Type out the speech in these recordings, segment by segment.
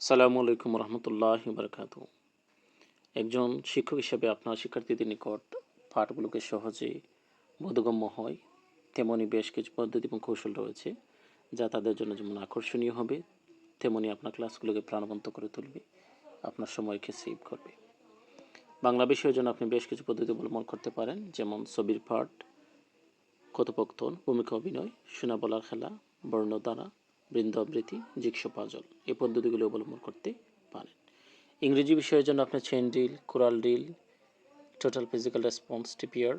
আসসালামু আলাইকুম রহমতুল্লাহি বারাকাতুহু। একজন শিক্ষক হিসেবে আপনার শিক্ষার্থীদের নিকট পাঠগুলোকে সহজে বোধগম্য হয়, তেমনি বেশ কিছু পদ্ধতি এবং কৌশল রয়েছে যা তাদের জন্য যেমন আকর্ষণীয় হবে, তেমনি আপনার ক্লাসগুলোকে প্রাণবন্ত করে তুলবে, আপনার সময়কে সেভ করবে। বাংলা বিষয়ের জন্য আপনি বেশ কিছু পদ্ধতি অবলম্বন করতে পারেন, যেমন ছবির পাঠ, কথোপকথন, ভূমিকা অভিনয়, শোনা বলার খেলা, বর্ণধারা, বৃন্দাবৃত্তি, জিগসো পাজল এই পদ্ধতিগুলো অবলম্বন করতে পারেন। ইংরেজি বিষয়ের জন্য আপনি chain drill, choral drill, total physical response, TPR,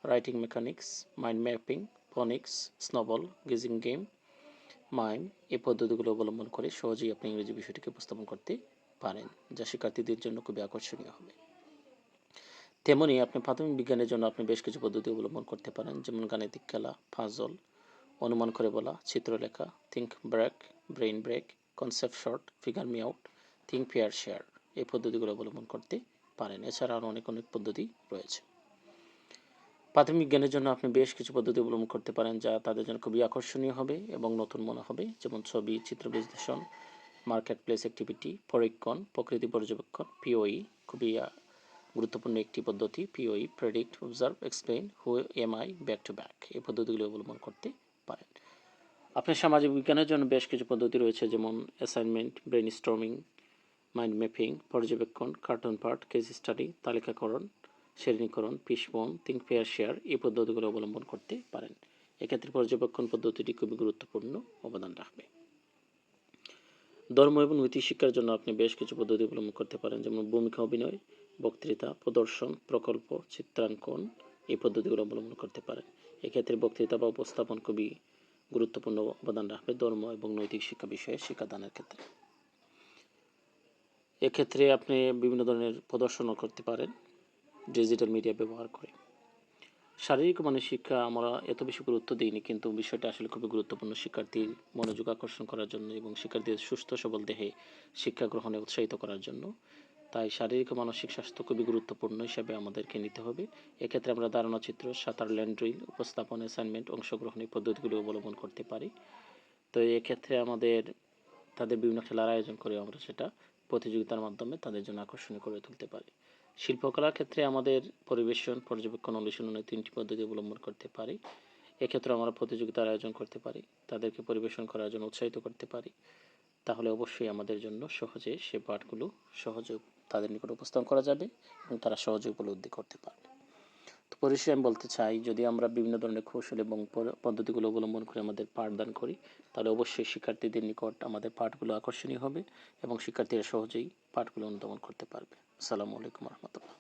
writing mechanics, mind mapping, phonics, snowball, gazing game, mime এই পদ্ধতিগুলো অবলম্বন করে সহজেই আপনি ইংরেজি বিষয়টিকে উপস্থাপন করতে পারেন, যা শিক্ষার্থীদের জন্য খুবই আকর্ষণীয় হবে। তেমনি আপনি প্রাথমিক বিজ্ঞানের জন্য আপনি বেশ কিছু পদ্ধতি অবলম্বন করতে পারেন, যেমন গাণিতিক খেলা, পাজল, অনুমান করে বলা, চিত্রলেখা, think break, brain break, concept short, figure me out, think pair share এই পদ্ধতিগুলো অবলম্বন করতে পারেন। এছাড়া আরও অনেক পদ্ধতি রয়েছে। প্রাথমিক জ্ঞানের জন্য আপনি বেশ কিছু পদ্ধতি অবলম্বন করতে পারেন যা তাদের জন্য খুবই আকর্ষণীয় হবে এবং নতুন মনে হবে, যেমন ছবি, চিত্র বিশ্লেষণ, মার্কেট প্লেস অ্যাক্টিভিটি, পরীক্ষণ, প্রকৃতি পর্যবেক্ষণ, পিওই খুবই গুরুত্বপূর্ণ একটি পদ্ধতি। POE predict, observe, explain, who am I, back to back এই পদ্ধতিগুলো অবলম্বন করতে পারেন। আপনার সামাজিক বিজ্ঞানের জন্য বেশ কিছু পদ্ধতি রয়েছে, যেমন assignment, brainstorming, mind mapping, পর্যবেক্ষণ, কার্টুন পার্ট, কেস স্টাডি, তালিকাকরণ, শ্রেণীকরণ, ফিশবোন, থিঙ্ক পেয়ার শেয়ার এই পদ্ধতিগুলো অবলম্বন করতে পারেন। এক্ষেত্রে পর্যবেক্ষণ পদ্ধতিটি খুবই গুরুত্বপূর্ণ অবদান রাখবে। ধর্ম এবং নৈতিক শিক্ষার জন্য আপনি বেশ কিছু পদ্ধতি অবলম্বন করতে পারেন, যেমন ভূমিকা অভিনয়, বক্তৃতা, প্রদর্শন, প্রকল্প, চিত্রাঙ্কন এই পদ্ধতিগুলো অবলম্বন করতে পারেন। এক্ষেত্রে বক্তৃতা বা উপস্থাপন খুবই গুরুত্বপূর্ণ অবদান রাখবে ধর্ম এবং নৈতিক শিক্ষা বিষয়ে শিক্ষাদানের ক্ষেত্রে। এক্ষেত্রে আপনি বিভিন্ন ধরনের প্রদর্শনও করতে পারেন ডিজিটাল মিডিয়া ব্যবহার করে। শারীরিক মানসিক শিক্ষা আমরা এত বেশি গুরুত্ব দিইনি, কিন্তু বিষয়টা আসলে খুবই গুরুত্বপূর্ণ শিক্ষার্থীর মনোযোগ আকর্ষণ করার জন্য এবং শিক্ষার্থীদের সুস্থ সবল দেহে শিক্ষা গ্রহণে উৎসাহিত করার জন্য। তাই শারীরিক ও মানসিক স্বাস্থ্য খুবই গুরুত্বপূর্ণ হিসাবে আমাদেরকে নিতে হবে। এক্ষেত্রে আমরা ধারণা চিত্র, সাঁতার, ল্যান্ড ড্রিল, উপস্থাপন, অ্যাসাইনমেন্ট, অংশগ্রহণ এই পদ্ধতিগুলো অবলম্বন করতে পারি। তো এক্ষেত্রে আমাদের তাদের বিভিন্ন খেলার আয়োজন করে আমরা সেটা প্রতিযোগিতার মাধ্যমে তাদের জন্য আকর্ষণীয় করে তুলতে পারি। শিল্পকলার ক্ষেত্রে আমাদের পরিবেশন, পর্যবেক্ষণ, অনুশীলনের 3টি পদ্ধতি অবলম্বন করতে পারি। এক্ষেত্রে আমরা প্রতিযোগিতার আয়োজন করতে পারি, তাদেরকে পরিবেশন করার জন্য উৎসাহিত করতে পারি। তাহলে অবশ্যই আমাদের জন্য সহজে সে পাঠগুলো সহজে তাদের নিকট উপস্থাপন করা যাবে এবং তারা সহজে উপলব্ধি করতে পারবে। তো পরিশেষে আমি বলতে চাই, যদি আমরা বিভিন্ন ধরনের কৌশল এবং পদ্ধতিগুলো অবলম্বন করে আমাদের পাঠদান করি, তাহলে অবশ্যই শিক্ষার্থীদের নিকট আমাদের পাঠগুলো আকর্ষণীয় হবে এবং শিক্ষার্থীরা সহজেই পাঠগুলো অনুধাবন করতে পারবে। আসসালামু আলাইকুম রহমতুল্লাহ।